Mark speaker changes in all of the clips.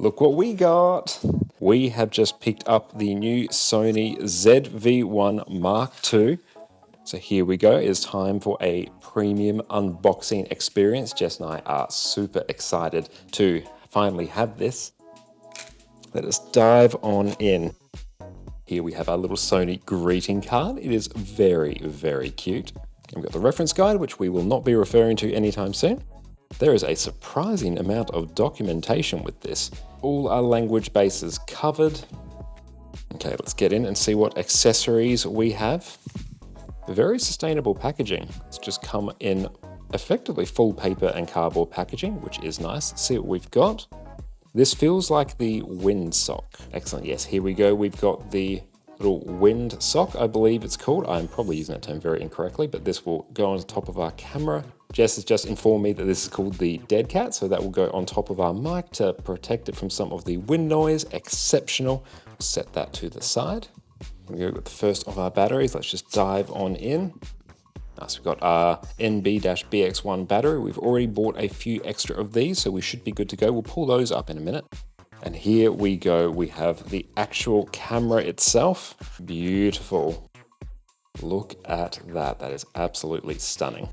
Speaker 1: Look what we got. We have just picked up the new Sony ZV1 Mark II. So here we go. It's time for a premium unboxing experience. Jess and I are super excited to finally have this. Let us dive on in. Here we have our little Sony greeting card. It is very, very cute. And we've got the reference guide, which we will not be referring to anytime soon. There is a surprising amount of documentation with this. All our language bases covered. Okay, let's get in and see what accessories we have. Very sustainable packaging. It's just come in effectively full paper and cardboard packaging, which is nice. Let's see what we've got. This feels like the wind sock. Excellent, yes, here we go. We've got the little wind sock, I believe it's called. I'm probably using that term very incorrectly, but this will go on top of our camera. Jess has just informed me that this is called the dead cat, so that will go on top of our mic to protect it from some of the wind noise. Exceptional. We'll set that to the side. We go with the first of our batteries. Let's just dive on in. So we've got our NB-BX1 battery. We've already bought a few extra of these, so we should be good to go. We'll pull those up in a minute. And here we go. We have the actual camera itself. Beautiful. Look at that. That is absolutely stunning.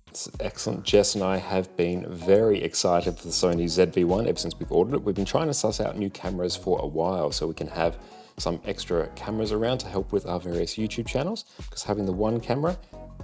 Speaker 1: It's excellent. Jess and I have been very excited for the Sony ZV1 ever since we've ordered it. We've been trying to suss out new cameras for a while so we can have some extra cameras around to help with our various YouTube channels, because having the one camera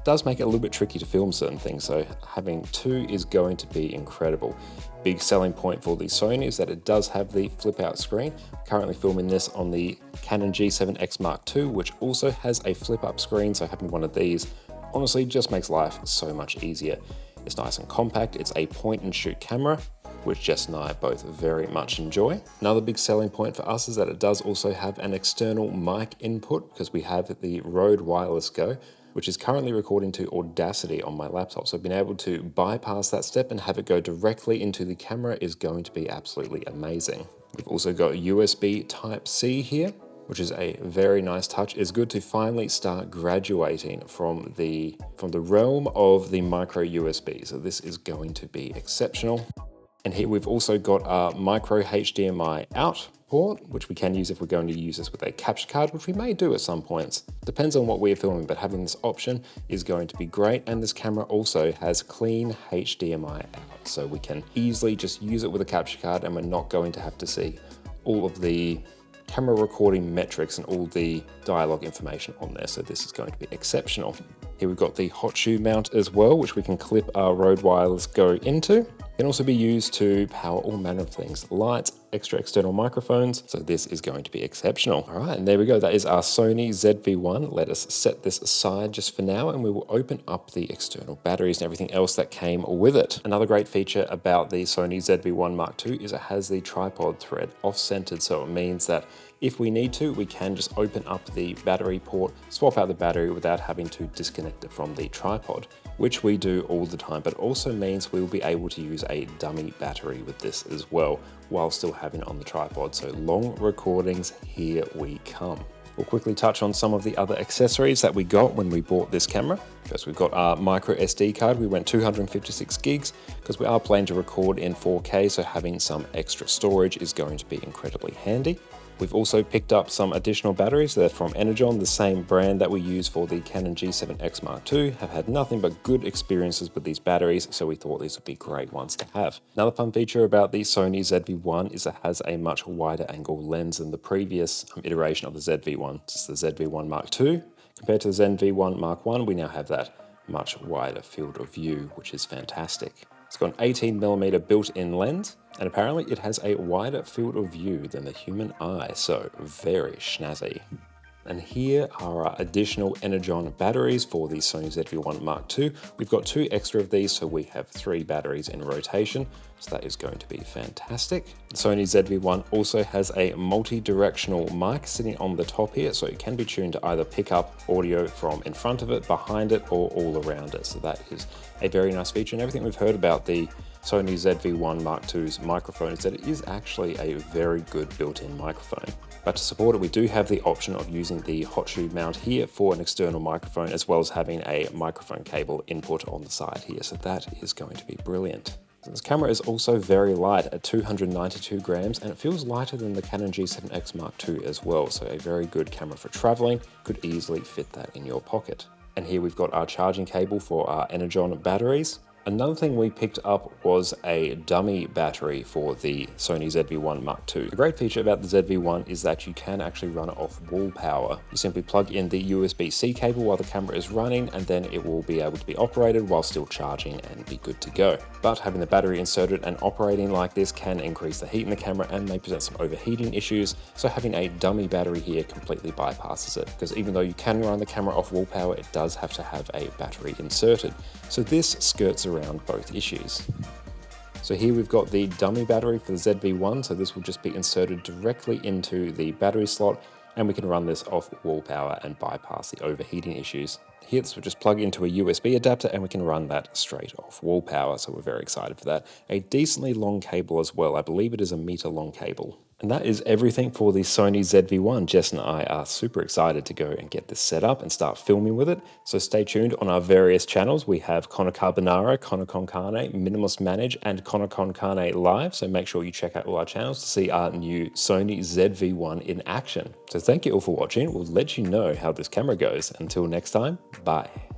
Speaker 1: does make it a little bit tricky to film certain things, so having two is going to be incredible. Big selling point for the Sony is that it does have the flip out screen. Currently filming this on the Canon G7X Mark II, which also has a flip up screen, so having one of these honestly just makes life so much easier. It's nice and compact. It's a point and shoot camera, which Jess and I both very much enjoy. Another big selling point for us is that it does also have an external mic input, because we have the Rode Wireless Go, which is currently recording to Audacity on my laptop. So being able to bypass that step and have it go directly into the camera is going to be absolutely amazing. We've also got USB Type-C here, which is a very nice touch. It's good to finally start graduating from the realm of the micro USB. So this is going to be exceptional. And here we've also got our micro HDMI out port, which we can use if we're going to use this with a capture card, which we may do at some points. Depends on what we're filming, but having this option is going to be great. And this camera also has clean HDMI out, so we can easily just use it with a capture card and we're not going to have to see all of the camera recording metrics and all the dialogue information on there. So this is going to be exceptional. Here we've got the hot shoe mount as well, which we can clip our Rode Wireless Go into. It can also be used to power all manner of things, lights, extra external microphones. So this is going to be exceptional. All right, and there we go. That is our Sony ZV1. Let us set this aside just for now, and we will open up the external batteries and everything else that came with it. Another great feature about the Sony ZV1 Mark II is it has the tripod thread off-centered. So it means that if we need to, we can just open up the battery port, swap out the battery without having to disconnect it from the tripod, which we do all the time, but also means we'll be able to use a dummy battery with this as well, while still having it on the tripod. So long recordings, here we come. We'll quickly touch on some of the other accessories that we got when we bought this camera. First, we've got our micro SD card. We went 256 gigs because we are planning to record in 4K, so having some extra storage is going to be incredibly handy. We've also picked up some additional batteries. They're from Energon, the same brand that we use for the Canon G7X Mark II. Have had nothing but good experiences with these batteries, so we thought these would be great ones to have. Another fun feature about the Sony ZV1 is it has a much wider angle lens than the previous iteration of the ZV1. It's the ZV1 Mark II. Compared to the ZV1 Mark I, we now have that much wider field of view, which is fantastic. It's got an 18mm built-in lens, and apparently it has a wider field of view than the human eye, so very snazzy. And here are our additional Energon batteries for the Sony ZV1 Mark II. We've got two extra of these, so we have 3 batteries in rotation, so that is going to be fantastic. The Sony ZV1 also has a multi-directional mic sitting on the top here, so it can be tuned to either pick up audio from in front of it, behind it, or all around it. So that is a very nice feature, and everything we've heard about the Sony ZV1 Mark II's microphone is that it is actually a very good built-in microphone. But to support it, we do have the option of using the hot shoe mount here for an external microphone, as well as having a microphone cable input on the side here. So that is going to be brilliant. This camera is also very light at 292 grams, and it feels lighter than the Canon G7X Mark II as well, so a very good camera for traveling, could easily fit that in your pocket. And here we've got our charging cable for our Energon batteries. Another thing we picked up was a dummy battery for the Sony ZV1 Mark II. The great feature about the ZV1 is that you can actually run it off wall power. You simply plug in the USB-C cable while the camera is running, and then it will be able to be operated while still charging and be good to go. But having the battery inserted and operating like this can increase the heat in the camera and may present some overheating issues, so having a dummy battery here completely bypasses it, because even though you can run the camera off wall power, it does have to have a battery inserted. So this skirts around both issues. So here we've got the dummy battery for the ZV1, so this will just be inserted directly into the battery slot, and we can run this off wall power and bypass the overheating issues. Here, this will just plug into a USB adapter and we can run that straight off wall power, so we're very excited for that. A decently long cable as well, I believe it is a meter long cable. And that is everything for the Sony ZV1. Jess and I are super excited to go and get this set up and start filming with it. So stay tuned on our various channels. We have Connor Carbonara, Connor Con Carne, Minimalist Manage, and Connor Con Carne Live. So make sure you check out all our channels to see our new Sony ZV1 in action. So thank you all for watching. We'll let you know how this camera goes. Until next time, bye.